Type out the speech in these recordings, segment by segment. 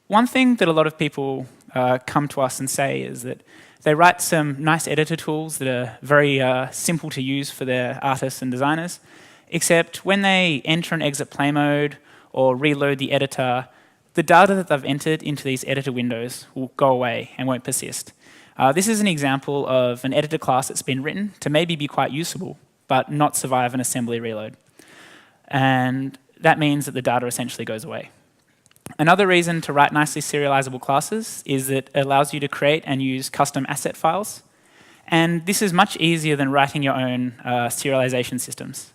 one thing that a lot of people come to us and say is that they write some nice editor tools that are very simple to use for their artists and designers, except when they enter and exit play mode or reload the editor, the data that they've entered into these editor windows will go away and won't persist. This is an example of an editor class that's been written to maybe be quite usable, but not survive an assembly reload. And that means that the data essentially goes away. Another reason to write nicely serializable classes is that it allows you to create and use custom asset files. And this is much easier than writing your own serialization systems.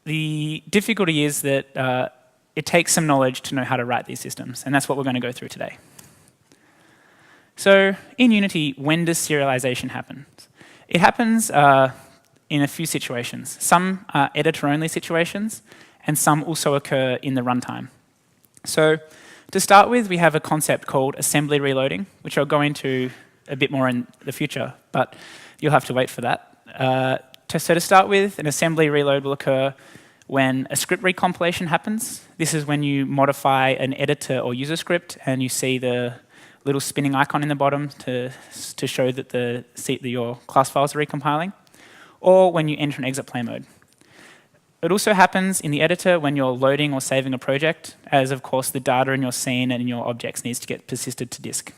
The difficulty is that it takes some knowledge to know how to write these systems, and that's what we're going to go through today. So in Unity, when does serialization happen? It happens in a few situations. Some are editor-only situations, and some also occur in the runtime. So to start with, we have a concept called assembly reloading, which I'll go into a bit more in the future, but you'll have to wait for that. So to start with, an assembly reload will occur when a script recompilation happens. This is when you modify an editor or user script and you see the little spinning icon in the bottom to show that your class files are recompiling, or when you enter and exit play mode. It also happens in the editor when you're loading or saving a project, as of course the data in your scene and in your objects needs to get persisted to disk.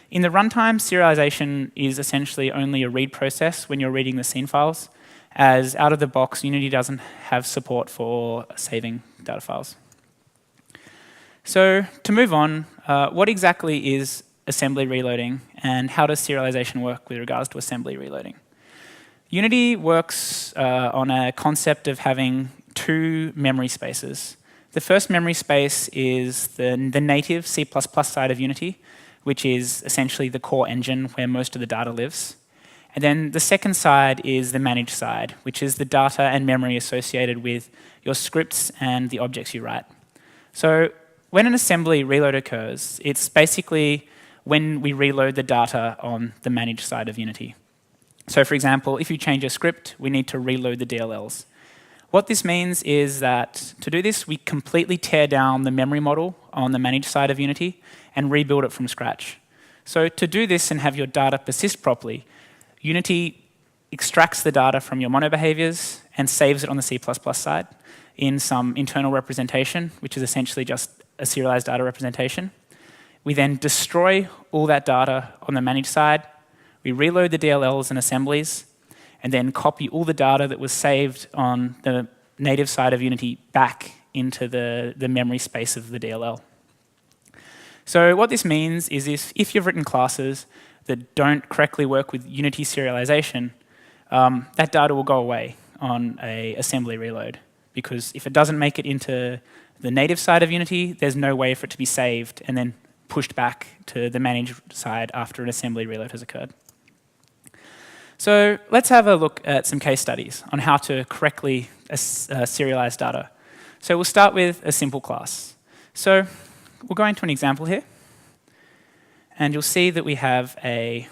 In the runtime, serialization is essentially only a read process when you're reading the scene files, as out of the box, Unity doesn't have support for saving data files. So to move on, what exactly is assembly reloading, and how does serialization work with regards to assembly reloading? Unity works on a concept of having two memory spaces. The first memory space is the native C++ side of Unity, which is essentially the core engine where most of the data lives. And then the second side is the managed side, which is the data and memory associated with your scripts and the objects you write. So when an assembly reload occurs, it's basically when we reload the data on the managed side of Unity. So for example, if you change a script, we need to reload the DLLs. What this means is that to do this, we completely tear down the memory model on the managed side of Unity and rebuild it from scratch. So to do this and have your data persist properly, Unity extracts the data from your mono behaviors and saves it on the C++ side in some internal representation, which is essentially just a serialized data representation. We then destroy all that data on the managed side. We reload the DLLs and assemblies, and then copy all the data that was saved on the native side of Unity back into the memory space of the DLL. So what this means is if you've written classes that don't correctly work with Unity serialization, that data will go away on an assembly reload. Because if it doesn't make it into the native side of Unity, there's no way for it to be saved and then pushed back to the managed side after an assembly reload has occurred. So let's have a look at some case studies on how to correctly serialize data. So we'll start with a simple class. So we'll go into an example here. And you'll see that we have a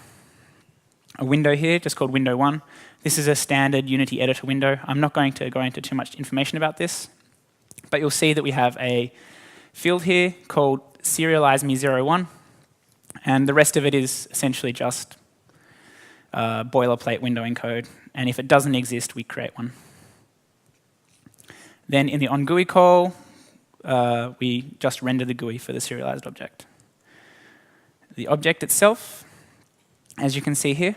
window here, just called window 1. This is a standard Unity editor window. I'm not going to go into too much information about this. But you'll see that we have a field here called serialize_me01. And the rest of it is essentially just boilerplate windowing code, and if it doesn't exist, we create one. Then in the onGUI call, we just render the GUI for the serialized object. The object itself, as you can see here,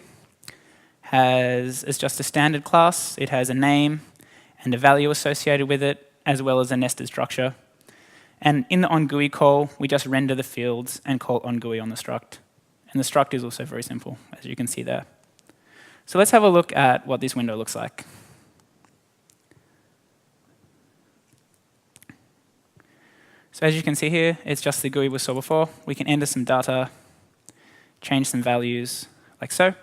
is just a standard class. It has a name and a value associated with it, as well as a nested structure. And in the onGUI call, we just render the fields and call onGUI on the struct. And the struct is also very simple, as you can see there. So let's have a look at what this window looks like. So as you can see here, it's just the GUI we saw before. We can enter some data, change some values, like so.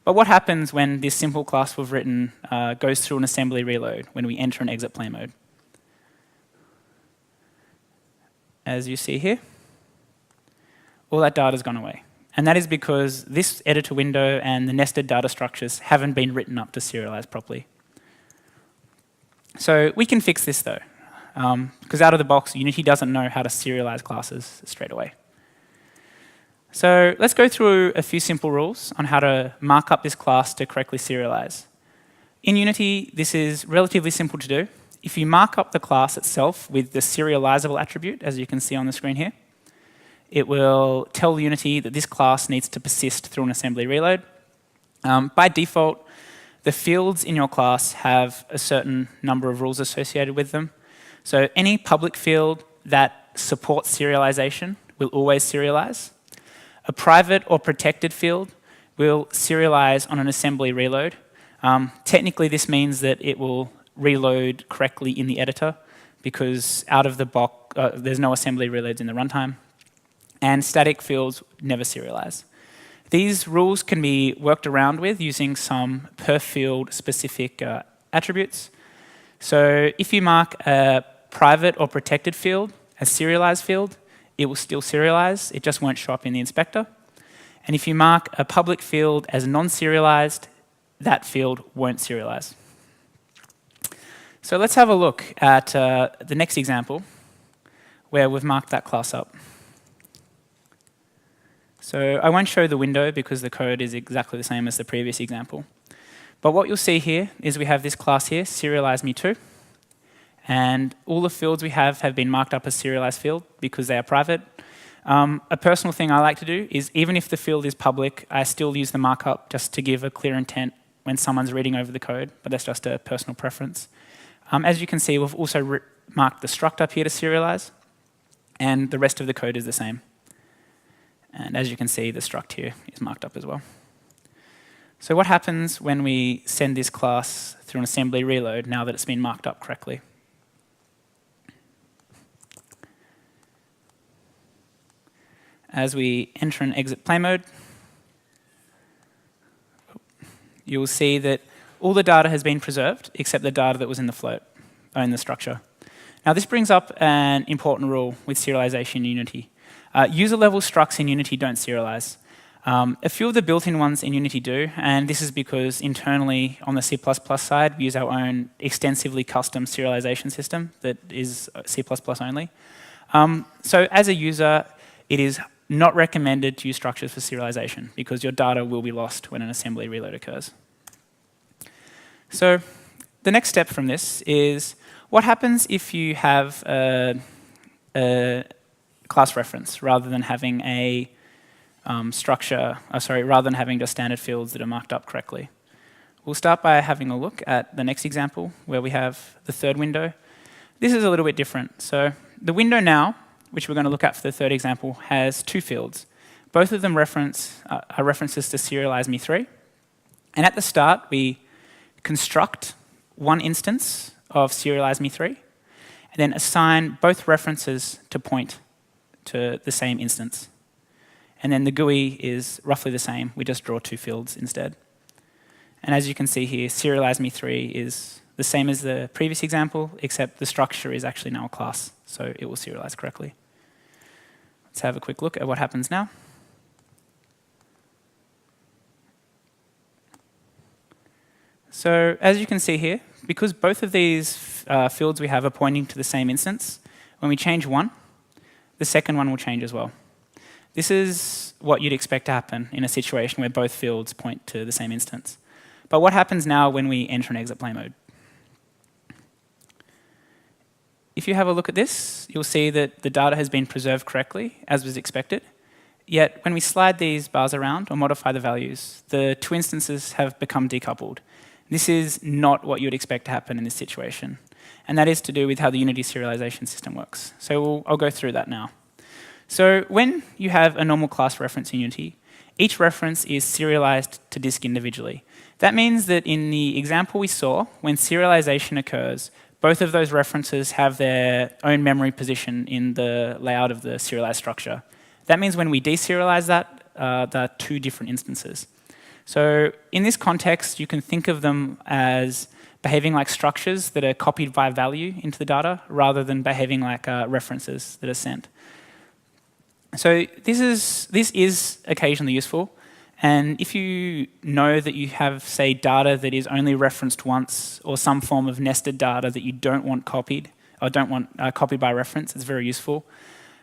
But what happens when this simple class we've written goes through an assembly reload when we enter and exit play mode? As you see here, all that data's gone away. And that is because this editor window and the nested data structures haven't been written up to serialize properly. So we can fix this though. because out of the box, Unity doesn't know how to serialize classes straight away. So let's go through a few simple rules on how to mark up this class to correctly serialize. In Unity, this is relatively simple to do. If you mark up the class itself with the serializable attribute, as you can see on the screen here, it will tell Unity that this class needs to persist through an assembly reload. By default, the fields in your class have a certain number of rules associated with them. So any public field that supports serialization will always serialize. A private or protected field will serialize on an assembly reload. Technically, this means that it will reload correctly in the editor because out of the box, there's no assembly reloads in the runtime. And static fields never serialize. These rules can be worked around with using some per field specific attributes. So if you mark a private or protected field as serialized field, it will still serialize. It just won't show up in the inspector. And if you mark a public field as non-serialized, that field won't serialize. So let's have a look at the next example where we've marked that class up. So I won't show the window because the code is exactly the same as the previous example. But what you'll see here is we have this class here, serializeMe2. And all the fields we have been marked up as serialized field because they are private. A personal thing I like to do is even if the field is public, I still use the markup just to give a clear intent when someone's reading over the code, but that's just a personal preference. As you can see, we've also marked the struct up here to serialize, and the rest of the code is the same. And as you can see, the struct here is marked up as well. So what happens when we send this class through an assembly reload now that it's been marked up correctly? As we enter and exit play mode, you will see that all the data has been preserved except the data that was in the float, or in the structure. Now this brings up an important rule with serialization in Unity. User-level structs in Unity don't serialize. A few of the built-in ones in Unity do, and this is because internally on the C++ side, we use our own extensively custom serialization system that is C++ only. So as a user, it is not recommended to use structures for serialization because your data will be lost when an assembly reload occurs. So the next step from this is what happens if you have a class reference rather than having a rather than having just standard fields that are marked up correctly. We'll start by having a look at the next example where we have the third window. This is a little bit different. So the window now, which we're going to look at for the third example, has two fields. Both of them are references to serializeMe3. And at the start, we construct one instance of serializeMe3 and then assign both references to point to the same instance. And then the GUI is roughly the same. We just draw two fields instead. And as you can see here, serializeMe3 is the same as the previous example, except the structure is actually now a class, so it will serialize correctly. Let's have a quick look at what happens now. So as you can see here, because both of these fields we have are pointing to the same instance, when we change one, the second one will change as well. This is what you'd expect to happen in a situation where both fields point to the same instance. But what happens now when we enter and exit play mode? If you have a look at this, you'll see that the data has been preserved correctly, as was expected. Yet when we slide these bars around or modify the values, the two instances have become decoupled. This is not what you'd expect to happen in this situation. And that is to do with how the Unity serialization system works. So I'll go through that now. So when you have a normal class reference in Unity, each reference is serialized to disk individually. That means that in the example we saw, when serialization occurs, both of those references have their own memory position in the layout of the serialized structure. That means when we deserialize that, there are two different instances. So in this context, you can think of them as behaving like structures that are copied by value into the data rather than behaving like references that are sent. So this is occasionally useful. And if you know that you have, say, data that is only referenced once or some form of nested data that you don't want copied or don't want copy by reference. It's very useful.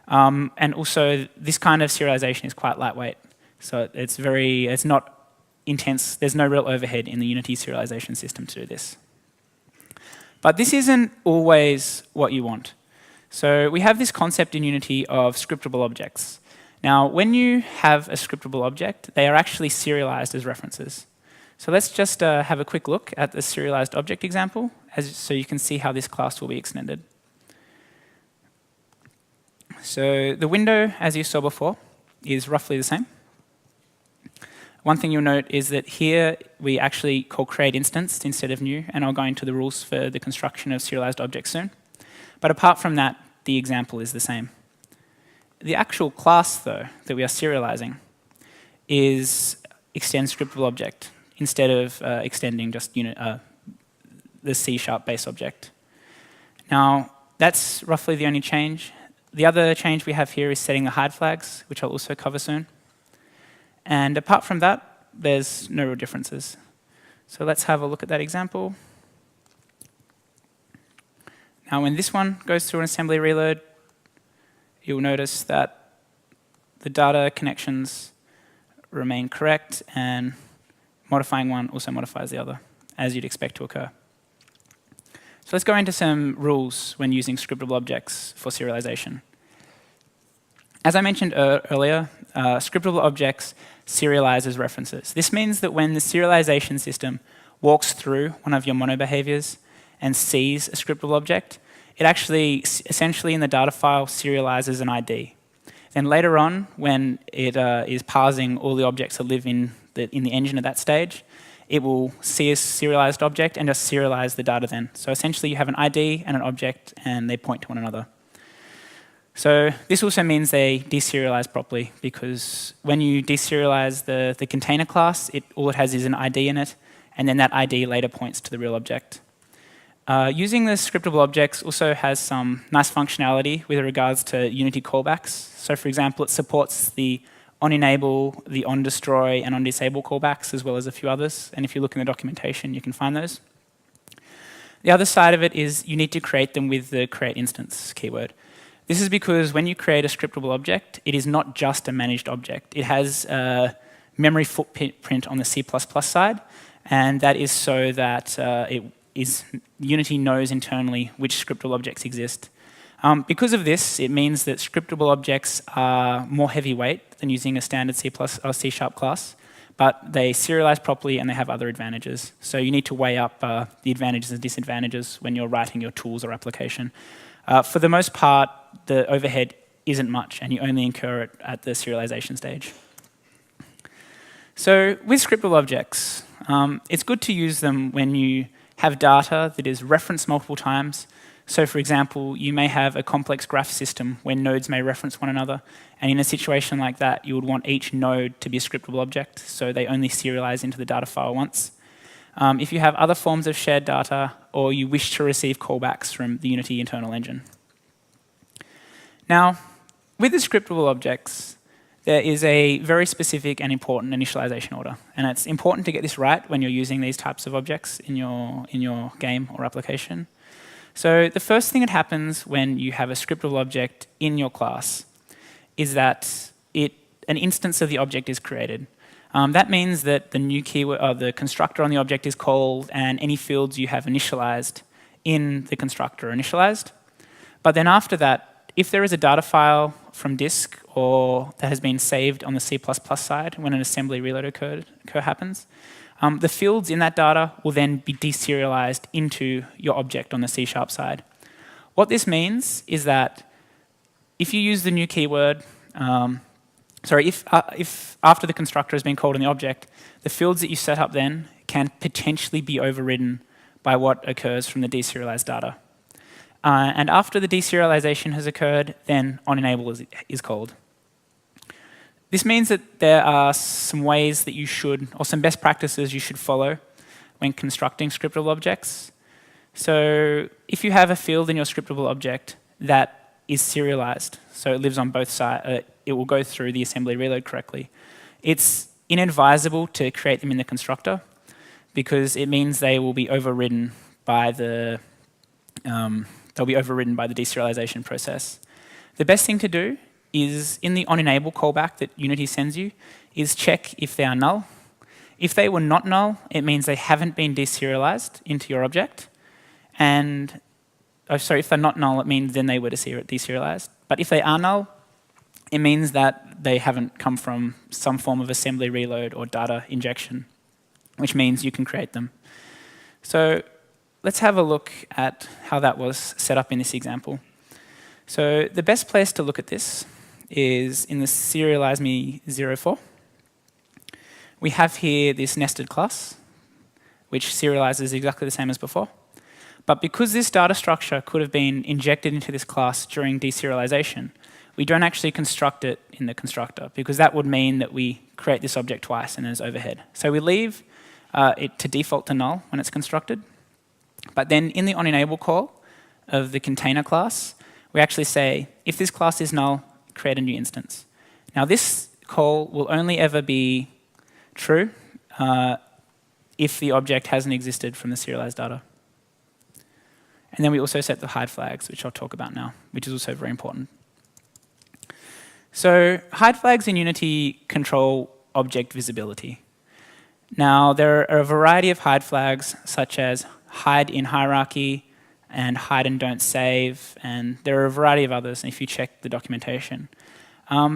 And also, this kind of serialization is quite lightweight. So it's not intense. There's no real overhead in the Unity serialization system to do this. But this isn't always what you want. So we have this concept in Unity of scriptable objects. Now, when you have a scriptable object, they are actually serialized as references. So let's just have a quick look at the serialized object example, so you can see how this class will be extended. So the window, as you saw before, is roughly the same. One thing you'll note is that here we actually call create instance instead of new, and I'll go into the rules for the construction of serialized objects soon. But apart from that, the example is the same. The actual class, though, that we are serializing is extend scriptable object instead of extending just the C# base object. Now, that's roughly the only change. The other change we have here is setting the hide flags, which I'll also cover soon. And apart from that, there's no real differences. So let's have a look at that example. Now, when this one goes through an assembly reload, you'll notice that the data connections remain correct, and modifying one also modifies the other, as you'd expect to occur. So let's go into some rules when using scriptable objects for serialization. As I mentioned earlier, scriptable objects serialize as references. This means that when the serialization system walks through one of your mono behaviors and sees a scriptable object, it actually, essentially in the data file, serializes an ID. Then later on, when it is parsing all the objects that live in the engine at that stage, it will see a serialized object and just serialize the data then. So essentially you have an ID and an object, and they point to one another. So this also means they deserialize properly, because when you deserialize the container class, all it has is an ID in it, and then that ID later points to the real object. Using the scriptable objects also has some nice functionality with regards to Unity callbacks. So for example, it supports the onEnable, the onDestroy, and onDisable callbacks, as well as a few others. And if you look in the documentation, you can find those. The other side of it is you need to create them with the create instance keyword. This is because when you create a scriptable object, it is not just a managed object. It has a memory footprint on the C++ side, and that is so that Unity knows internally which scriptable objects exist. Because of this, it means that scriptable objects are more heavyweight than using a standard C+ or C# class, but they serialize properly and they have other advantages. So you need to weigh up the advantages and disadvantages when you're writing your tools or application. For the most part, the overhead isn't much, and you only incur it at the serialization stage. So with scriptable objects, it's good to use them when you have data that is referenced multiple times. So for example, you may have a complex graph system where nodes may reference one another, and in a situation like that, you would want each node to be a scriptable object, so they only serialize into the data file once. If you have other forms of shared data, or you wish to receive callbacks from the Unity internal engine. Now, with the scriptable objects, there is a very specific and important initialization order. And it's important to get this right when you're using these types of objects in your game or application. So the first thing that happens when you have a scriptable object in your class is that an instance of the object is created. That means that the new keyword, the constructor on the object is called, and any fields you have initialized in the constructor are initialized. But then after that, if there is a data file from disk or that has been saved on the C++ side when an assembly reload happens, the fields in that data will then be deserialized into your object on the C# side. What this means is that if you use the new keyword, if after the constructor has been called in the object, the fields that you set up then can potentially be overridden by what occurs from the deserialized data. And after the deserialization has occurred, then onEnable is called. This means that there are some ways that you should, or some best practices you should follow when constructing scriptable objects. So if you have a field in your scriptable object that is serialized, so it lives on both sides, it will go through the assembly reload correctly. It's inadvisable to create them in the constructor because it means they will be overridden by the they'll be overridden by the deserialization process. The best thing to do is, in the onEnable callback that Unity sends you, is check if they are null. If they were not null, it means they haven't been deserialized into your object. And, oh, sorry, if they're not null, it means then they were deserialized. But if they are null, it means that they haven't come from some form of assembly reload or data injection, which means you can create them. So let's have a look at how that was set up in this example. So the best place to look at this is in the Serialize.me 04. We have here this nested class, which serializes exactly the same as before. But because this data structure could have been injected into this class during deserialization, we don't actually construct it in the constructor, because that would mean that we create this object twice and there's overhead. So we leave it to default to null when it's constructed. But then in the onEnable call of the container class, we actually say, if this class is null, create a new instance. Now this call will only ever be true if the object hasn't existed from the serialized data. And then we also set the hide flags, which I'll talk about now, which is also very important. So hide flags in Unity control object visibility. Now there are a variety of hide flags, such as hide in hierarchy and hide and don't save, and there are a variety of others if you check the documentation.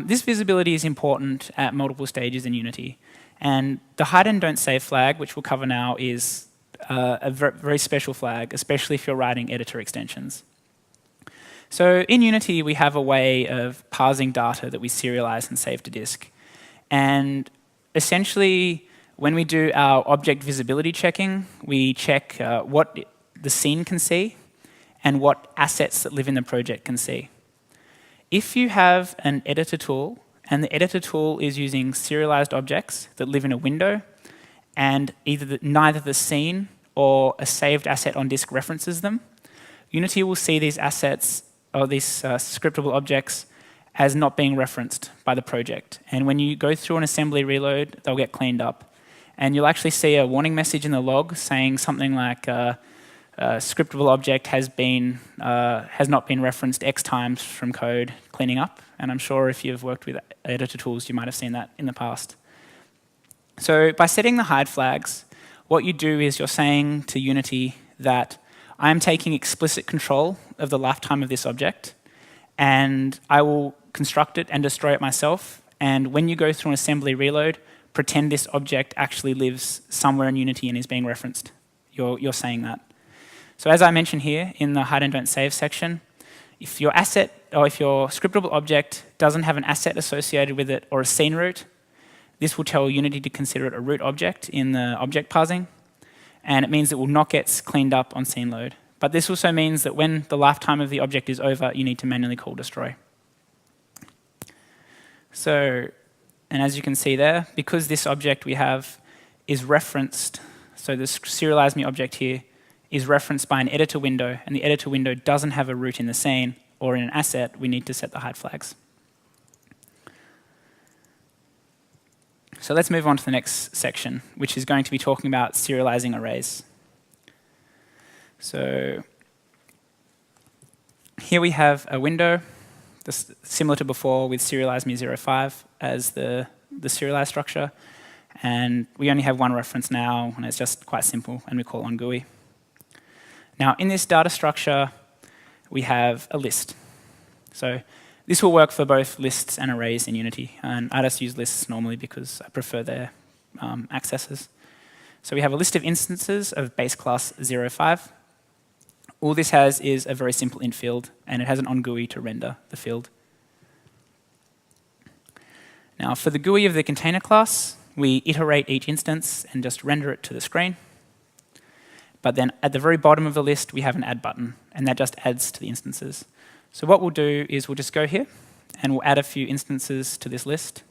This visibility is important at multiple stages in Unity. And the hide and don't save flag, which we'll cover now, is a very special flag, especially if you're writing editor extensions. So in Unity, we have a way of parsing data that we serialize and save to disk. And essentially, when we do our object visibility checking, we check what the scene can see and what assets that live in the project can see. If you have an editor tool, and the editor tool is using serialized objects that live in a window, and either neither the scene or a saved asset on disk references them, Unity will see these assets or these scriptable objects as not being referenced by the project. And when you go through an assembly reload, they'll get cleaned up. And you'll actually see a warning message in the log saying something like, scriptable object has not been referenced X times from code cleaning up. And I'm sure if you've worked with editor tools, you might have seen that in the past. So by setting the hide flags, what you do is you're saying to Unity that I'm taking explicit control of the lifetime of this object, and I will construct it and destroy it myself. And when you go through an assembly reload, pretend this object actually lives somewhere in Unity and is being referenced. You're saying that. So as I mentioned here in the hide and don't save section, if your asset or if your scriptable object doesn't have an asset associated with it or a scene root, this will tell Unity to consider it a root object in the object parsing, and it means it will not get cleaned up on scene load. But this also means that when the lifetime of the object is over, you need to manually call destroy. So, and as you can see there, because this object we have is referenced, so this serialize.me object here is referenced by an editor window, and the editor window doesn't have a root in the scene or in an asset, we need to set the hide flags. So let's move on to the next section, which is going to be talking about serializing arrays. So here we have a window, similar to before with Serialize.me 05 as the serialized structure. And we only have one reference now, and it's just quite simple, and we call onGUI. Now, in this data structure, we have a list. So this will work for both lists and arrays in Unity. And I just use lists normally because I prefer their accesses. So we have a list of instances of base class 05. All this has is a very simple int field, and it has an onGUI to render the field. Now, for the GUI of the container class, we iterate each instance and just render it to the screen. But then at the very bottom of the list, we have an add button, and that just adds to the instances. So what we'll do is we'll just go here, and we'll add a few instances to this list.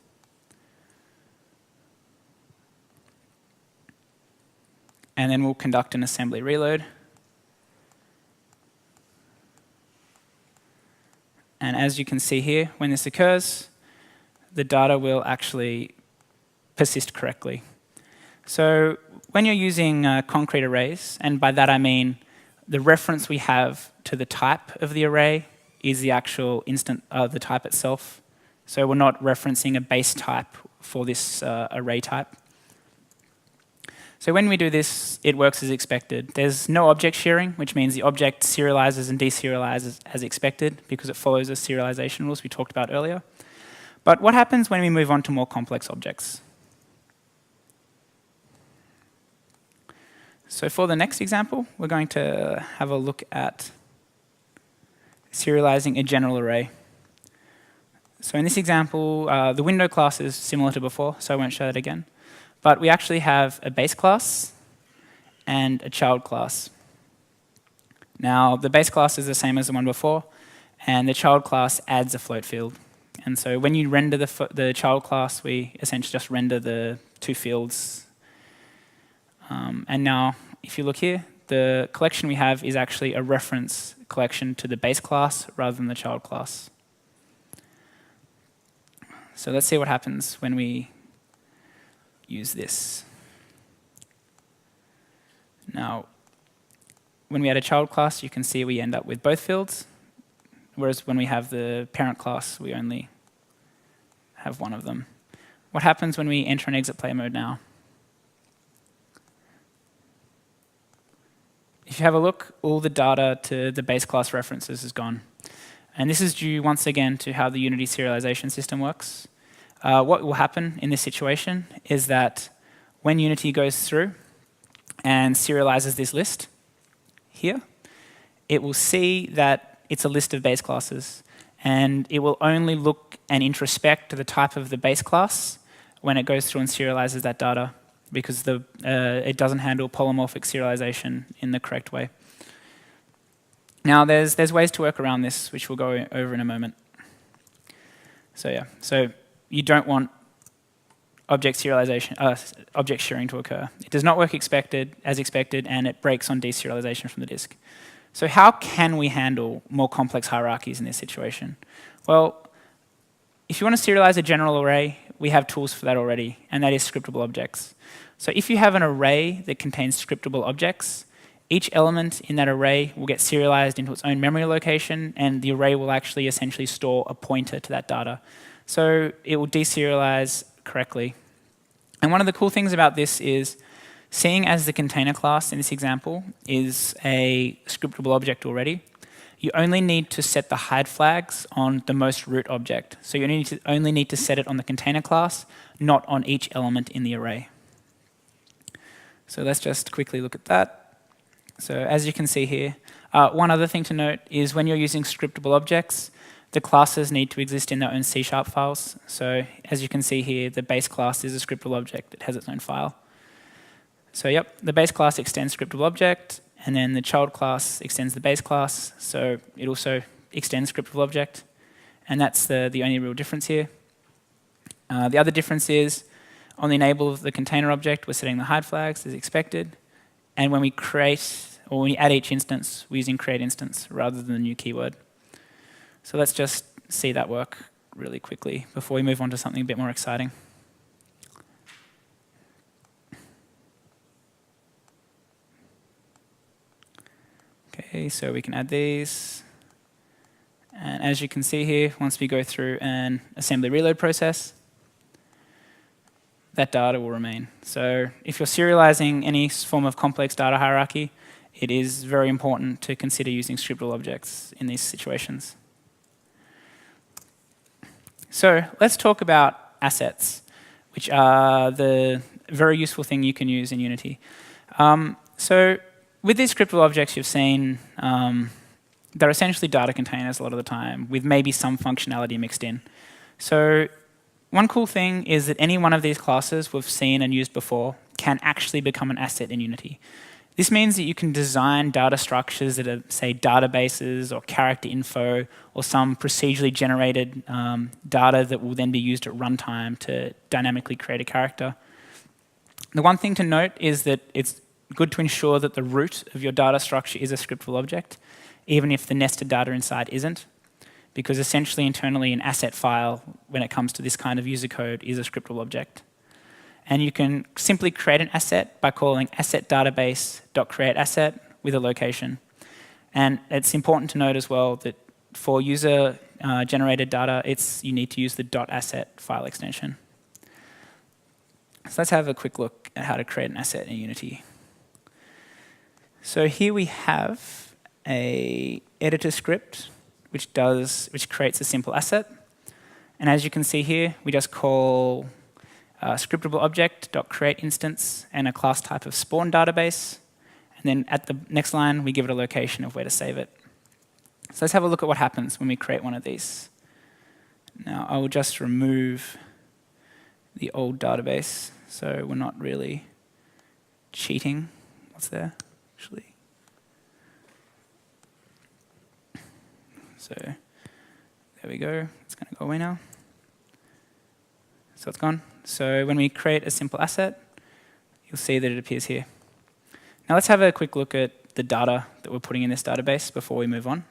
And then we'll conduct an assembly reload. And as you can see here, when this occurs, the data will actually persist correctly. So when you're using concrete arrays, and by that I mean The reference we have to the type of the array is the actual the type itself. So we're not referencing a base type for this array type. So when we do this, it works as expected. There's no object sharing, which means the object serializes and deserializes as expected because it follows the serialization rules we talked about earlier. But what happens when we move on to more complex objects? So for the next example, we're going to have a look at serializing a general array. So in this example, the window class is similar to before, so I won't show that again. But we actually have a base class and a child class. Now, the base class is the same as the one before, and the child class adds a float field. And so when you render the child class, we essentially just render the two fields. And now, if you look here, the collection we have is actually a reference collection to the base class rather than the child class. So let's see what happens when we use this. Now, when we add a child class, you can see we end up with both fields, whereas when we have the parent class, we only have one of them. What happens when we enter and exit play mode now? If you have a look, all the data to the base class references is gone. And this is due, once again, to how the Unity serialization system works. What will happen in this situation is that when Unity goes through and serializes this list here, it will see that it's a list of base classes. And it will only look and introspect to the type of the base class when it goes through and serializes that data, because it doesn't handle polymorphic serialization in the correct way. Now, there's ways to work around this, which we'll go over in a moment. So yeah, so you don't want object serialization, object sharing to occur. It does not work as expected, and it breaks on deserialization from the disk. So how can we handle more complex hierarchies in this situation? Well, if you want to serialize a general array, we have tools for that already, and that is scriptable objects. So if you have an array that contains scriptable objects, each element in that array will get serialized into its own memory location, and the array will actually essentially store a pointer to that data. So it will deserialize correctly. And one of the cool things about this is, seeing as the container class in this example is a scriptable object already, you only need to set the hide flags on the most root object. So you only need to set it on the container class, not on each element in the array. So let's just quickly look at that. So as you can see here, one other thing to note is when you're using scriptable objects, the classes need to exist in their own C# files. So as you can see here, the base class is a scriptable object. It has its own file. So yep, the base class extends scriptable object, and then the child class extends the base class. So it also extends scriptable object. And that's the only real difference here. The other difference is on the enable of the container object, we're setting the hide flags as expected. And when we create, or when we add each instance, we're using create instance rather than the new keyword. So let's just see that work really quickly before we move on to something a bit more exciting. Okay, so we can add these. And as you can see here, once we go through an assembly reload process, that data will remain. So if you're serializing any form of complex data hierarchy, it is very important to consider using scriptable objects in these situations. So let's talk about assets, which are the very useful thing you can use in Unity. So with these scriptable objects you've seen, they're essentially data containers a lot of the time, with maybe some functionality mixed in. So one cool thing is that any one of these classes we've seen and used before can actually become an asset in Unity. This means that you can design data structures that are, say, databases or character info or some procedurally generated data that will then be used at runtime to dynamically create a character. The one thing to note is that it's good to ensure that the root of your data structure is a scriptable object, even if the nested data inside isn't, because essentially internally an asset file, when it comes to this kind of user code, is a scriptable object. And you can simply create an asset by calling asset database.createAsset with a location. And it's important to note as well that for user-generated data, you need to use the .asset file extension. So let's have a quick look at how to create an asset in Unity. So here we have a editor script which creates a simple asset. And as you can see here, we just call scriptable object.create instance and a class type of spawn database. And then at the next line, we give it a location of where to save it. So let's have a look at what happens when we create one of these. Now, I will just remove the old database, so we're not really cheating what's there, actually. So there we go. It's going to go away now. So it's gone. So when we create a simple asset, you'll see that it appears here. Now let's have a quick look at the data that we're putting in this database before we move on.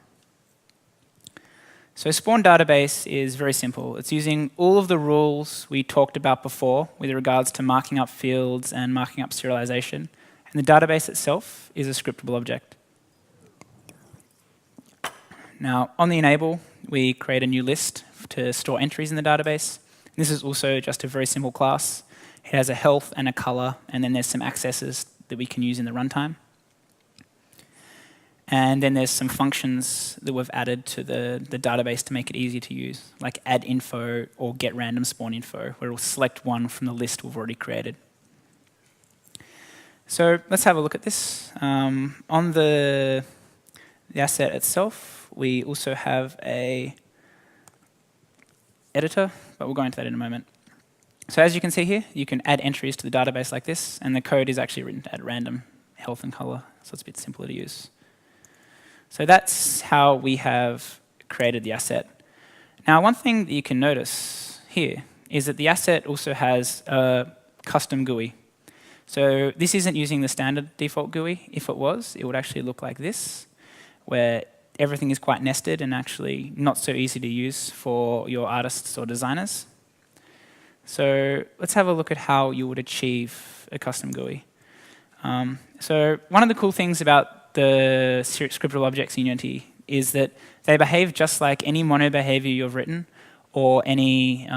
So spawn database is very simple. It's using all of the rules we talked about before with regards to marking up fields and marking up serialization. And the database itself is a scriptable object. Now, on the enable, we create a new list to store entries in the database. This is also just a very simple class. It has a health and a color, and then there's some accesses that we can use in the runtime. And then there's some functions that we've added to the database to make it easy to use, like add info or get random spawn info, where it'll select one from the list we've already created. So let's have a look at this. On the asset itself, we also have a editor, but we'll go into that in a moment. So as you can see here, you can add entries to the database like this, and the code is actually written at random, health and color, so it's a bit simpler to use. So that's how we have created the asset. Now, one thing that you can notice here is that the asset also has a custom GUI. So this isn't using the standard default GUI. If it was, it would actually look like this, where everything is quite nested and actually not so easy to use for your artists or designers. So let's have a look at how you would achieve a custom GUI. So one of the cool things about the scriptable objects in Unity is that they behave just like any mono behavior you've written or any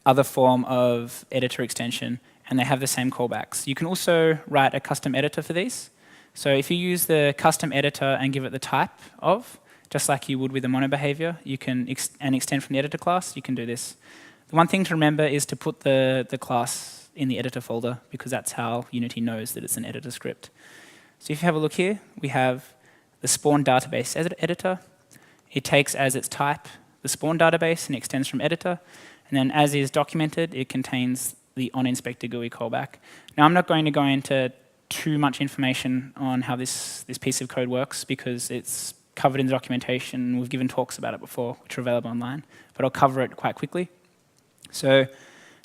other form of editor extension, and they have the same callbacks. You can also write a custom editor for these. So if you use the custom editor and give it the type of, just like you would with a mono behavior, you can extend from the editor class, you can do this. The one thing to remember is to put the class in the editor folder, because that's how Unity knows that it's an editor script. So if you have a look here, we have the spawn database editor. It takes as its type the spawn database and extends from editor. And then as is documented, it contains the onInspector GUI callback. Now I'm not going to go into too much information on how this piece of code works, because it's covered in the documentation. We've given talks about it before, which are available online, but I'll cover it quite quickly. So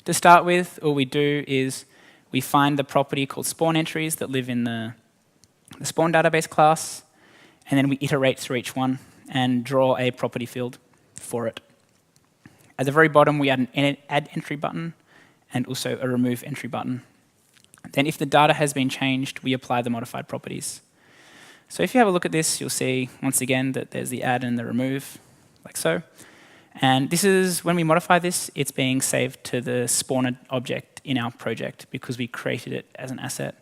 to start with, all we do is we find the property called spawn entries that live in the spawn database class, and then we iterate through each one and draw a property field for it. At the very bottom, we add an add entry button and also a remove entry button. Then if the data has been changed, we apply the modified properties. So if you have a look at this, you'll see once again that there's the add and the remove, like so. And this is, when we modify this, it's being saved to the spawner object in our project because we created it as an asset.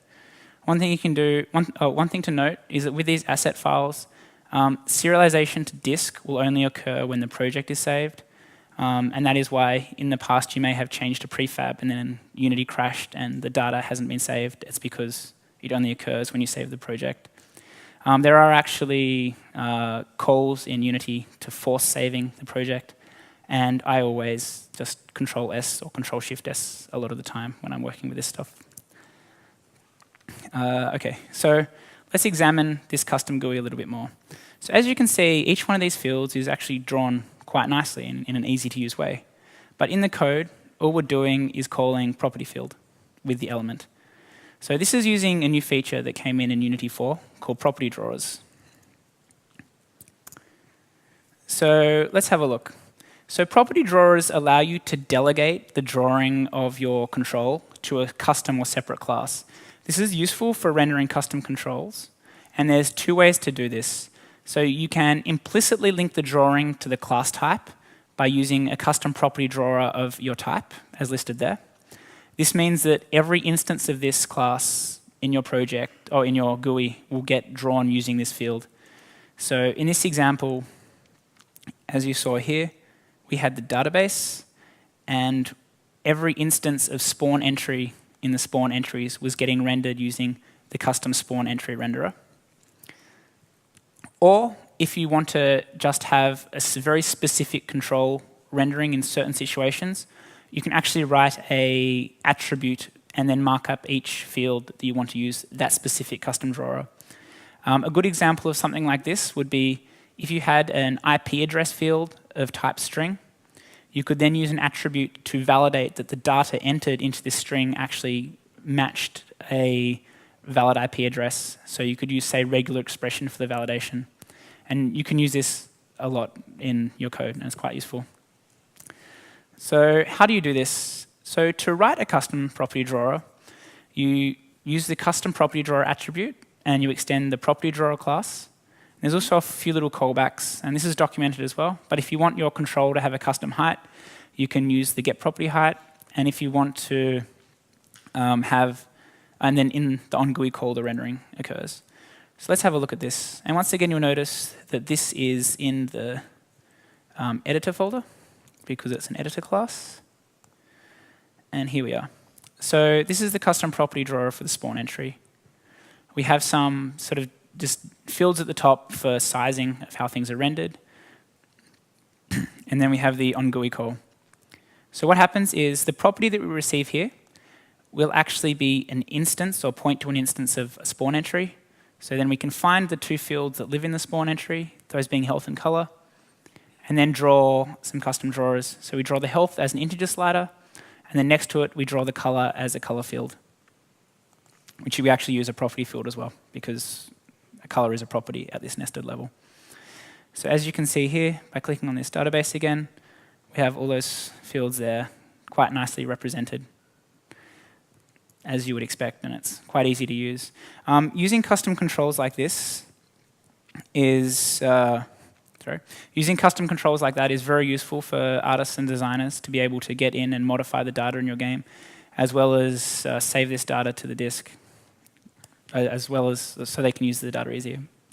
One thing you can do, one thing to note is that with these asset files, serialization to disk will only occur when the project is saved. And that is why in the past you may have changed a prefab and then Unity crashed and the data hasn't been saved. It's because it only occurs when you save the project. There are actually calls in Unity to force saving the project, and I always just Control-S or Control-Shift-S a lot of the time when I'm working with this stuff. Okay, so let's examine this custom GUI a little bit more. So as you can see, each one of these fields is actually drawn quite nicely in an easy-to-use way. But in the code, all we're doing is calling property field with the element. So this is using a new feature that came in Unity 4 called property drawers. So let's have a look. So property drawers allow you to delegate the drawing of your control to a custom or separate class. This is useful for rendering custom controls, And there's two ways to do this. So you can implicitly link the drawing to the class type by using a custom property drawer of your type, as listed there. This means that every instance of this class in your project, or in your GUI, will get drawn using this field. So in this example, as you saw here, we had the database, and every instance of spawn entry in the spawn entries was getting rendered using the custom spawn entry renderer. Or if you want to just have a very specific control rendering in certain situations, you can actually write an attribute and then mark up each field that you want to use that specific custom drawer. A good example of something like this would be if you had an IP address field of type string, you could then use an attribute to validate that the data entered into this string actually matched a valid IP address. So you could use, say, regular expression for the validation. And you can use this a lot in your code, and it's quite useful. So how do you do this? So to write a custom property drawer, you use the custom property drawer attribute, and you extend the property drawer class. There's also a few little callbacks, and this is documented as well. But if you want your control to have a custom height, you can use the getPropertyHeight. And if you want to and then in the onGUI call, the rendering occurs. So let's have a look at this. And once again, you'll notice that this is in the editor folder, because it's an editor class. And here we are. So this is the custom property drawer for the spawn entry. We have some sort of just fields at the top for sizing of how things are rendered. And then we have the onGUI call. So what happens is the property that we receive here will actually be an instance or point to an instance of a spawn entry. So then we can find the two fields that live in the spawn entry, those being health and color, and then draw some custom drawers. So we draw the health as an integer slider, and then next to it we draw the color as a color field, which we actually use a property field as well, because a color is a property at this nested level. So as you can see here, by clicking on this database again, we have all those fields there quite nicely represented, as you would expect, and it's quite easy to use. Using custom controls like this is using custom controls like that is very useful for artists and designers to be able to get in and modify the data in your game, as well as save this data to the disk, as well as so they can use the data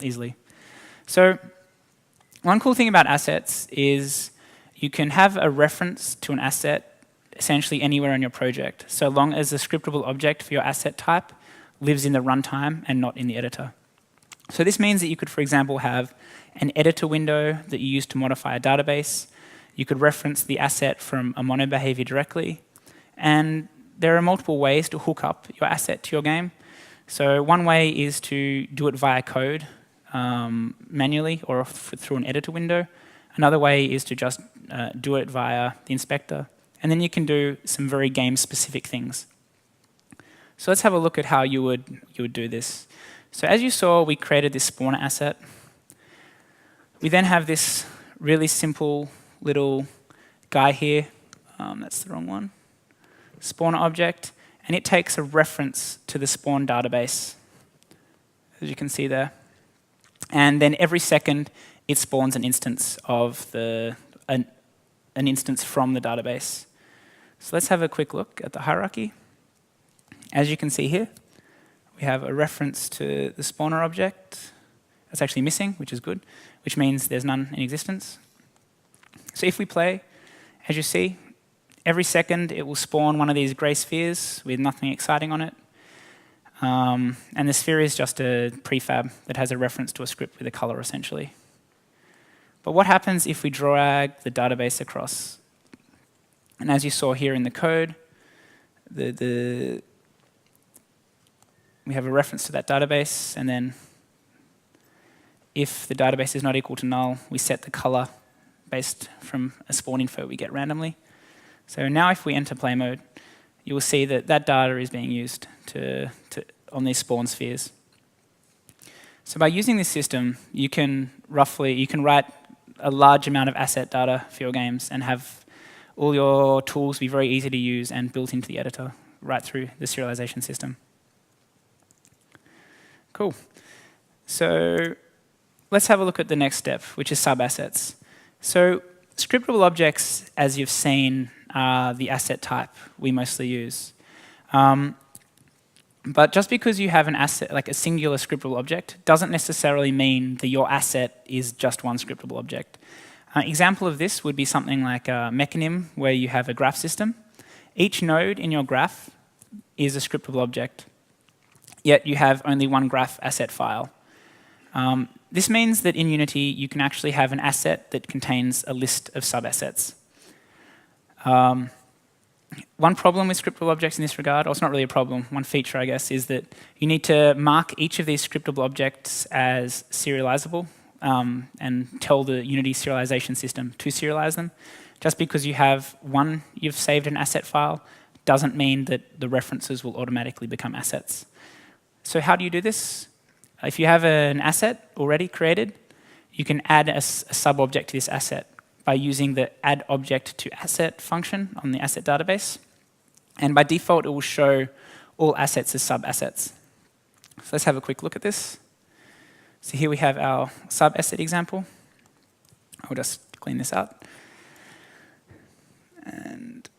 easily. So one cool thing about assets is you can have a reference to an asset essentially anywhere in your project, so long as the scriptable object for your asset type lives in the runtime and not in the editor. So this means that you could, for example, have an editor window that you use to modify a database. You could reference the asset from a mono behavior directly. And there are multiple ways to hook up your asset to your game. So one way is to do it via code manually or through an editor window. Another way is to just do it via the inspector. And then you can do some very game-specific things. So let's have a look at how you would do this. So as you saw, we created this spawner asset. We then have this really simple little guy here. That's the wrong one. Spawner object. And it takes a reference to the spawn database, as you can see there. And then every second, it spawns an instance of an instance from the database. So let's have a quick look at the hierarchy. As you can see here, we have a reference to the spawner object. That's actually missing, which is good, which means there's none in existence. So if we play, as you see, every second it will spawn one of these gray spheres with nothing exciting on it. And the sphere is just a prefab that has a reference to a script with a color, essentially. But what happens if we drag the database across? And as you saw here in the code, we have a reference to that database, and then if the database is not equal to null, we set the color based from a spawn info we get randomly. So now if we enter play mode, you will see that that data is being used on these spawn spheres. So by using this system, you can write a large amount of asset data for your games and have all your tools be very easy to use and built into the editor right through the serialization system. Cool. So let's have a look at the next step, which is subassets. So scriptable objects, as you've seen, are the asset type we mostly use. But just because you have an asset, like a singular scriptable object, doesn't necessarily mean that your asset is just one scriptable object. An example of this would be something like a mechanism where you have a graph system. Each node in your graph is a scriptable object, yet you have only one graph asset file. This means that in Unity, you can actually have an asset that contains a list of subassets. One problem with scriptable objects in this regard, or it's not really a problem, one feature, I guess, is that you need to mark each of these scriptable objects as serializable and tell the Unity serialization system to serialize them. Just because you have one, you've saved an asset file, doesn't mean that the references will automatically become assets. So how do you do this? If you have an asset already created, you can add a sub-object to this asset by using the add object to asset function on the asset database. And by default, it will show all assets as sub-assets. So let's have a quick look at this. So here we have our sub-asset example. I'll just clean this out. And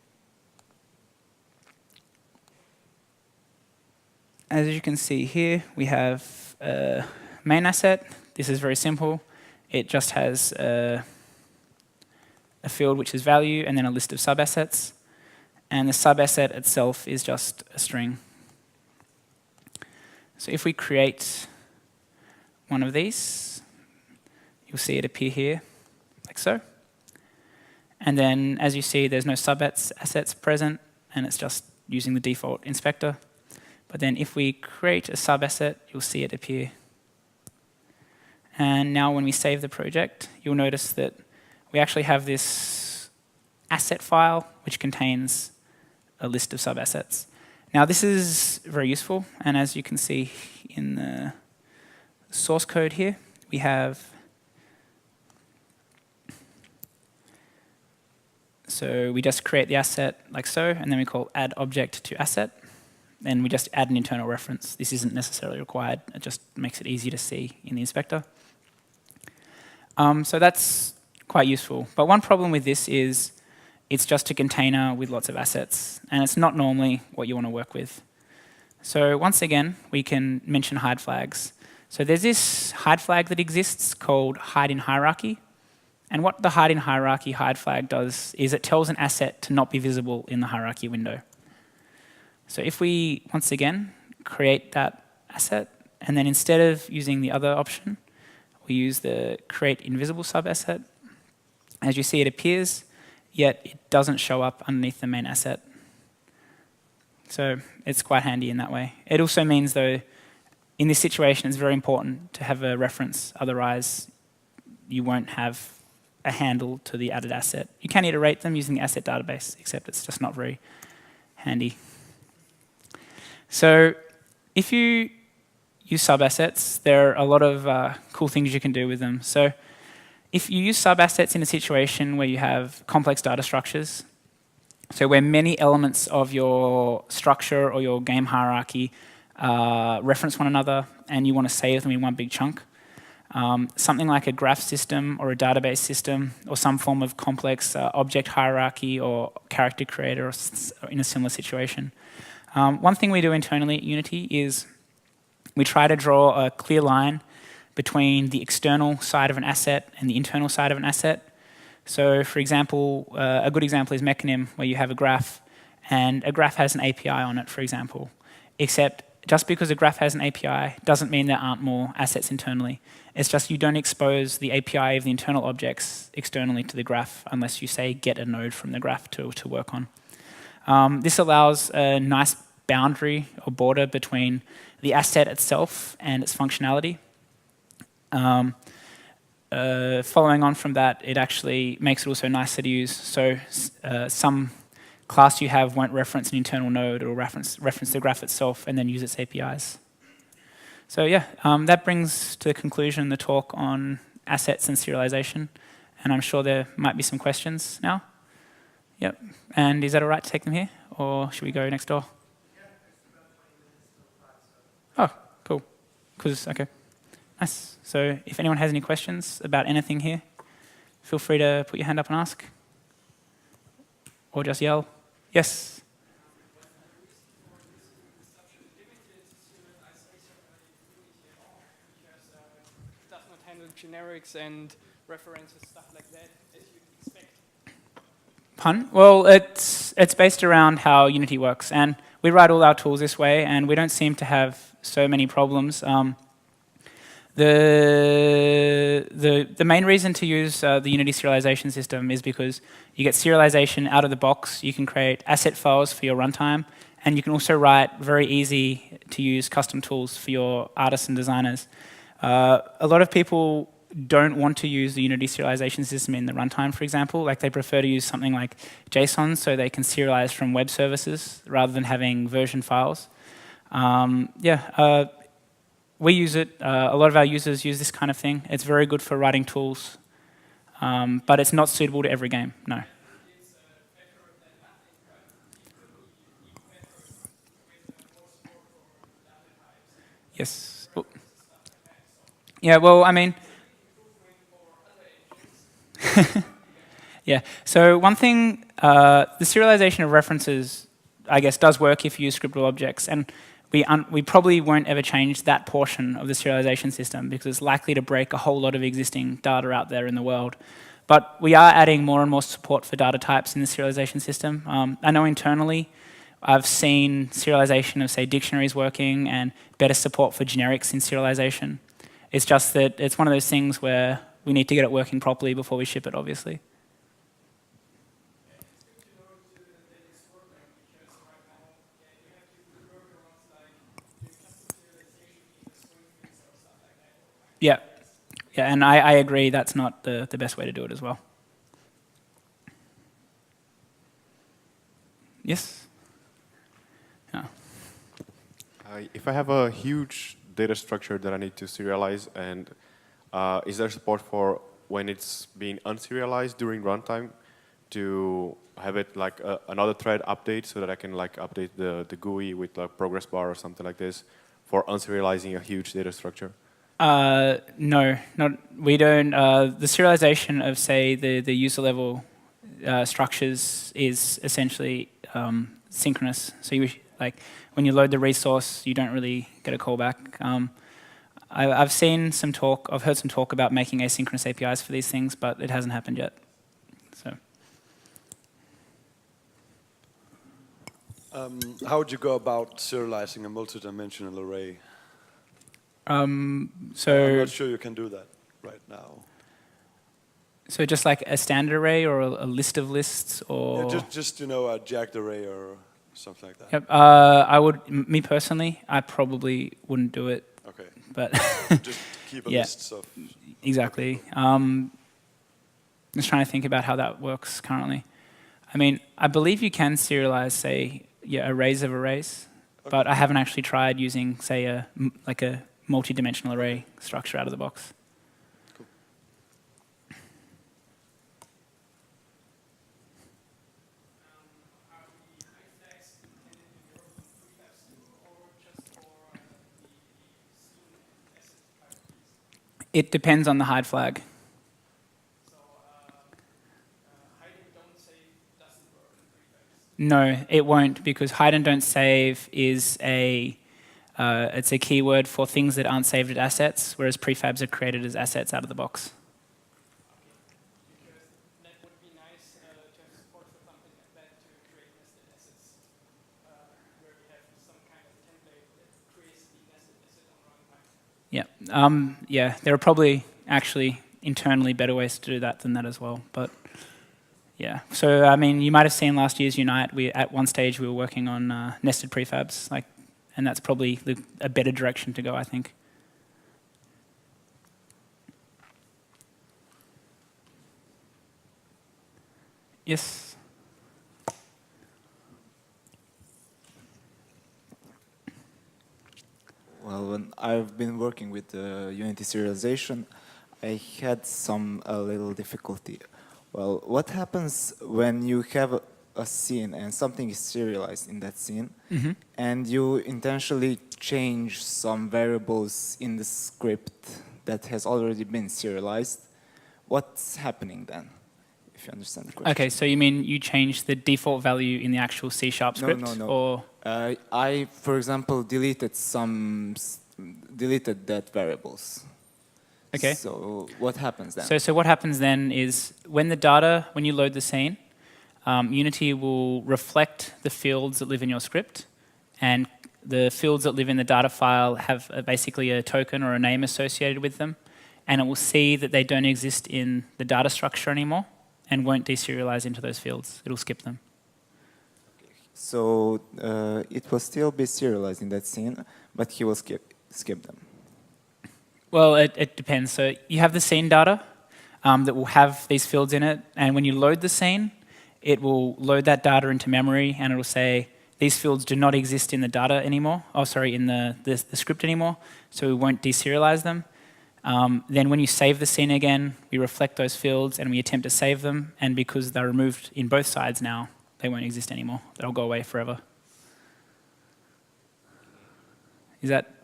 as you can see here, we have a main asset. This is very simple. It just has a field which is value and then a list of subassets. And the subasset itself is just a string. So if we create one of these, you'll see it appear here, like so. And then, as you see, there's no subassets present, and it's just using the default inspector. But then if we create a subasset, you'll see it appear. And now when we save the project, you'll notice that we actually have this asset file which contains a list of subassets. Now this is very useful, and as you can see in the source code here, we have, so we just create the asset like so, and then we call add object to asset, and we just add an internal reference. This isn't necessarily required, it just makes it easy to see in the inspector. So that's quite useful. But one problem with this is it's just a container with lots of assets, and it's not normally what you want to work with. So once again, we can mention hide flags. So there's this hide flag that exists called hide in hierarchy. And what the hide in hierarchy hide flag does is it tells an asset to not be visible in the hierarchy window. So if we, once again, create that asset, and then instead of using the other option, we use the create invisible subasset. As you see, it appears, yet it doesn't show up underneath the main asset. So it's quite handy in that way. It also means, though, in this situation, it's very important to have a reference. Otherwise, you won't have a handle to the added asset. You can iterate them using the asset database, except it's just not very handy. So if you use subassets, there are a lot of cool things you can do with them. So if you use subassets in a situation where you have complex data structures, so where many elements of your structure or your game hierarchy reference one another and you want to save them in one big chunk, something like a graph system or a database system or some form of complex object hierarchy or character creator or in a similar situation. One thing we do internally at Unity is we try to draw a clear line between the external side of an asset and the internal side of an asset. So for example, a good example is mechanism, where you have a graph and a graph has an API on it, for example. Except just because a graph has an API doesn't mean there aren't more assets internally. It's just you don't expose the API of the internal objects externally to the graph unless you, say, get a node from the graph to work on. This allows a nice boundary or border between the asset itself and its functionality. Following on from that, it actually makes it also nicer to use. So some class you have won't reference an internal node or reference the graph itself and then use its APIs. So yeah, that brings to the conclusion the talk on assets and serialization. And I'm sure there might be some questions now. Yep. And is that all right to take them here? Or should we go next door? Oh, cool. Okay. Nice. So if anyone has any questions about anything here, feel free to put your hand up and ask. Or just yell. Yes? Does not handle generics and references, stuff like that, as you'd expect. Pun? Well, it's based around how Unity works, and we write all our tools this way, and we don't seem to have so many problems. The main reason to use the Unity serialization system is because you get serialization out of the box. You can create asset files for your runtime, and you can also write very easy to use custom tools for your artists and designers. A lot of people don't want to use the Unity serialization system in the runtime, for example. Like they prefer to use something like JSON so they can serialize from web services rather than having version files. We use it. A lot of our users use this kind of thing. It's very good for writing tools, but it's not suitable to every game, no. Yes. Yeah, well, I mean, yeah. So one thing, the serialization of references, I guess, does work if you use scriptable objects, and we probably won't ever change that portion of the serialization system because it's likely to break a whole lot of existing data out there in the world. But we are adding more and more support for data types in the serialization system. I know internally, I've seen serialization of, say, dictionaries working and better support for generics in serialization. It's just that it's one of those things where we need to get it working properly before we ship it, obviously. Yeah, yeah, and I agree that's not the best way to do it as well. Yes? Yeah. If I have a huge data structure that I need to serialize, and is there support for when it's being unserialized during runtime to have it like another thread update so that I can like update the GUI with like progress bar or something like this for unserializing a huge data structure? No, we don't. The serialization of, say, the user level structures is essentially synchronous. So like when you load the resource, you don't really get a callback. I've seen some talk. I've heard some talk about making asynchronous APIs for these things, but it hasn't happened yet. So. How would you go about serializing a multi-dimensional array? So I'm not sure you can do that right now. So just like a standard array or a list of lists, or Yeah, just you know, a jagged array or something like that. Yep. I would, me personally, I probably wouldn't do it. Okay. But Just keep a yeah, list of. exactly. Just trying to think about how that works currently. I mean, I believe you can serialize, say, arrays of arrays, Okay. but I haven't actually tried using, say, a multi-dimensional array structure out of the box. Cool. It depends on the hide flag. No, it won't, because hide and don't save is it's a keyword for things that aren't saved as assets, whereas prefabs are created as assets out of the box. Because that would be nice to have support for something like that to create nested assets, where we have some kind of template that creates the nested asset on runtime. Yeah, yeah. There are probably actually internally better ways to do that than that as well, but. Yeah, so I mean, you might have seen last year's Unite. At one stage we were working on nested prefabs, and that's probably a better direction to go, I think. Yes. Well, when I've been working with Unity serialization, I had some a little difficulty. Well, what happens when you have a scene and something is serialized in that scene, and you intentionally change some variables in the script that has already been serialized, what's happening then? If you understand the question. Okay, so you mean you change the default value in the actual C# script? No, no, no. Or I, for example, deleted that variables. Okay. So what happens then? So what happens then is when you load the scene, Unity will reflect the fields that live in your script, and the fields that live in the data file have basically a token or a name associated with them, and it will see that they don't exist in the data structure anymore and won't deserialize into those fields. It'll skip them. So it will still be serialized in that scene, but he will skip them. Well, it depends. So you have the scene data that will have these fields in it, and when you load the scene, it will load that data into memory, and it will say, these fields do not exist in the data anymore, in the script anymore, so we won't deserialize them. Then when you save the scene again, we reflect those fields and we attempt to save them, and because they're removed in both sides now, they won't exist anymore. They'll go away forever. Is that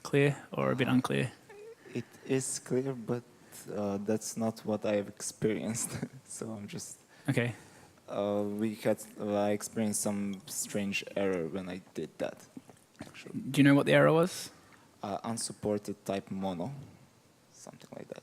clear or a bit unclear? It is clear, but that's not what I've experienced. So I'm just... Okay. I experienced some strange error when I did that, actually. Do you know what the error was? Unsupported type mono, something like that.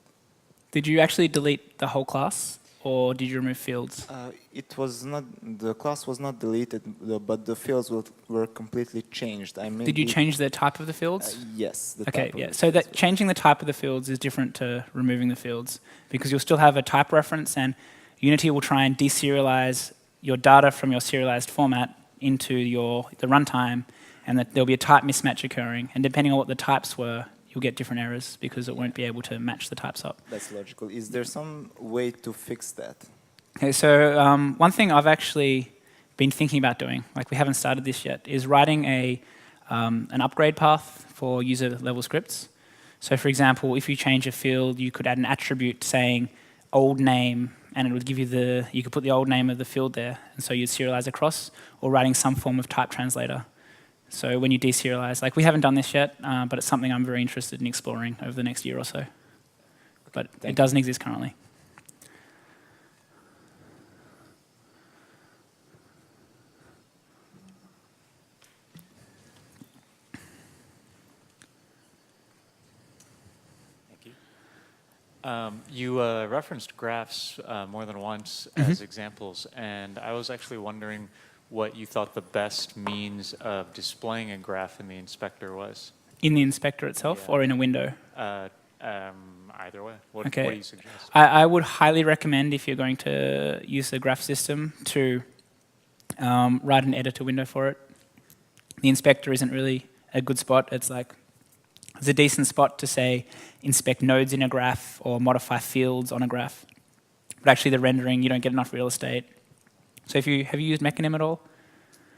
Did you actually delete the whole class, or did you remove fields? It was not, the class was not deleted, but the fields were completely changed. Did you change the type of the fields? Yes. The Okay, type of yeah. the So fields that changing the type of the fields is different to removing the fields, because you'll still have a type reference, and Unity will try and deserialize your data from your serialized format into the runtime, and that there'll be a type mismatch occurring. And depending on what the types were, you'll get different errors because it won't be able to match the types up. That's logical. Is there some way to fix that? Okay, so one thing I've actually been thinking about doing, like we haven't started this yet, is writing an upgrade path for user-level scripts. So for example, if you change a field, you could add an attribute saying old name, and it would give you you could put the old name of the field there, and so you'd serialize across, or writing some form of type translator. So when you deserialize, like we haven't done this yet, but it's something I'm very interested in exploring over the next year or so. But it doesn't exist currently. You referenced graphs more than once as examples, and I was actually wondering what you thought the best means of displaying a graph in the inspector was. In the inspector itself, or in a window? Either way. What do you suggest? I would highly recommend, if you're going to use the graph system, to write an editor window for it. The inspector isn't really a good spot. It's a decent spot to say inspect nodes in a graph or modify fields on a graph. But actually the rendering, you don't get enough real estate. So have you used Mechanim at all?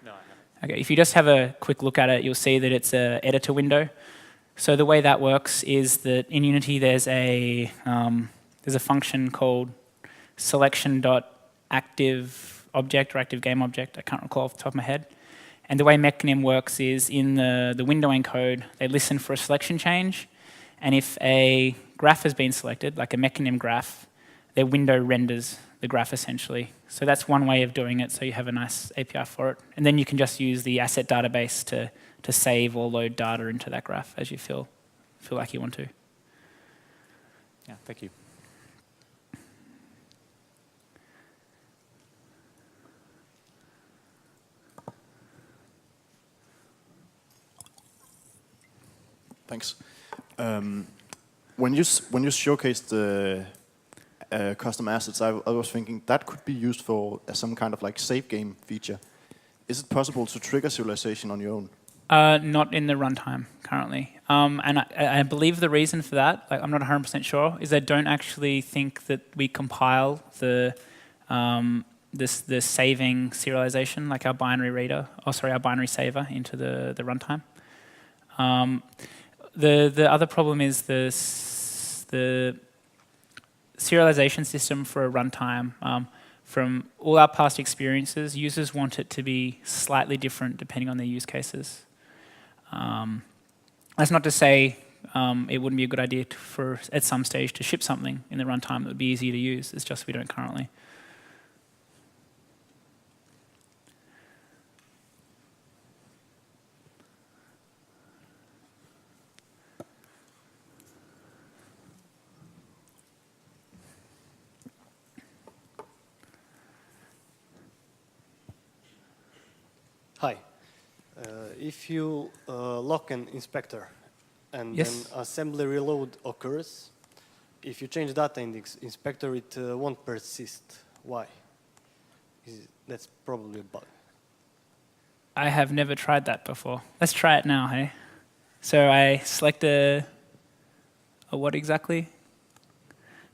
No, I haven't. Okay, if you just have a quick look at it, you'll see that it's an editor window. So the way that works is that in Unity there's a function called selection.active object or active game object. I can't recall off the top of my head. And the way Mechanim works is in the windowing code, they listen for a selection change. And if a graph has been selected, like a Mechanim graph, their window renders the graph essentially. So that's one way of doing it, so you have a nice API for it. And then you can just use the asset database to save or load data into that graph as you feel like you want to. Yeah, thank you. Thanks. When you showcased the custom assets, I was thinking that could be used for some kind of like save game feature. Is it possible to trigger serialization on your own? Not in the runtime currently. And I believe the reason for that, I'm not 100% sure, is I don't actually think that we compile the saving serialization, like our binary reader, our binary saver into the runtime. The other problem is the serialization system for a runtime from all our past experiences, users want it to be slightly different depending on their use cases. That's not to say it wouldn't be a good idea for at some stage to ship something in the runtime that would be easy to use. It's just we don't currently. Hi. If you lock an inspector and Yes. then assembly reload occurs, if you change data in the inspector, it won't persist. Why? That's probably a bug. I have never tried that before. Let's try it now, hey? So I select a what exactly?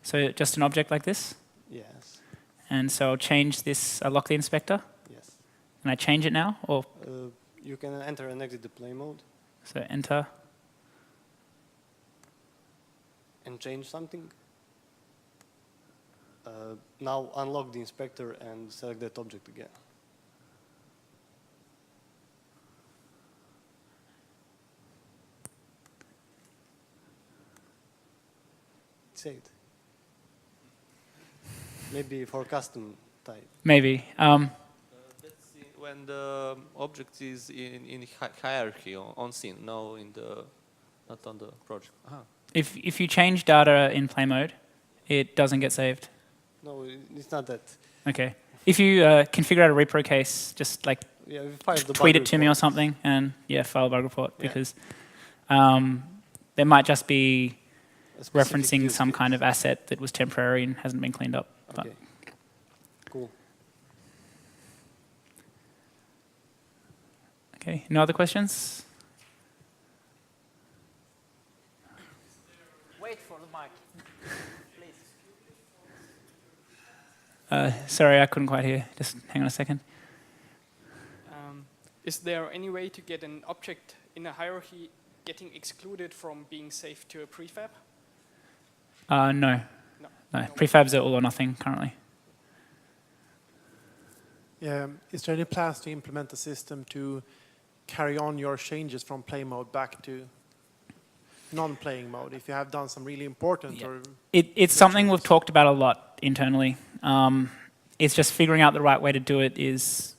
So just an object like this? Yes. And so I'll change this, I lock the inspector. Yes. Can I change it now? Or You can enter and exit the play mode so enter. and change something. Now unlock the inspector and select that object again. Saved. Maybe for custom type. Maybe. That's when the object is in hierarchy on scene, no in the not on the project. If you change data in play mode, it doesn't get saved. No, it's not that. Okay. If you configure out a repro case, just like Yeah, we file the tweet bug it to me or report. something, and yeah, file a bug report, Yeah. because there might just be A specific referencing use some case. kind of asset that was temporary and hasn't been cleaned up. But Okay. Cool. okay, no other questions? Wait for the mic, please. Sorry, I couldn't quite hear. Just hang on a second. Is there any way to get an object in a hierarchy getting excluded from being saved to a prefab? No. No. No. Prefabs are all or nothing currently. Is there any plans to implement a system to carry on your changes from play mode back to non-playing mode if you have done some really important Yeah. or It's something we've talked about a lot internally. It's just figuring out the right way to do it is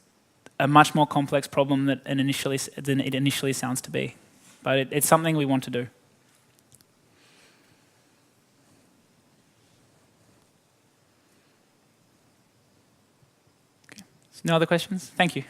a much more complex problem than it initially sounds to be. But it's something we want to do. Okay. No other questions? Thank you.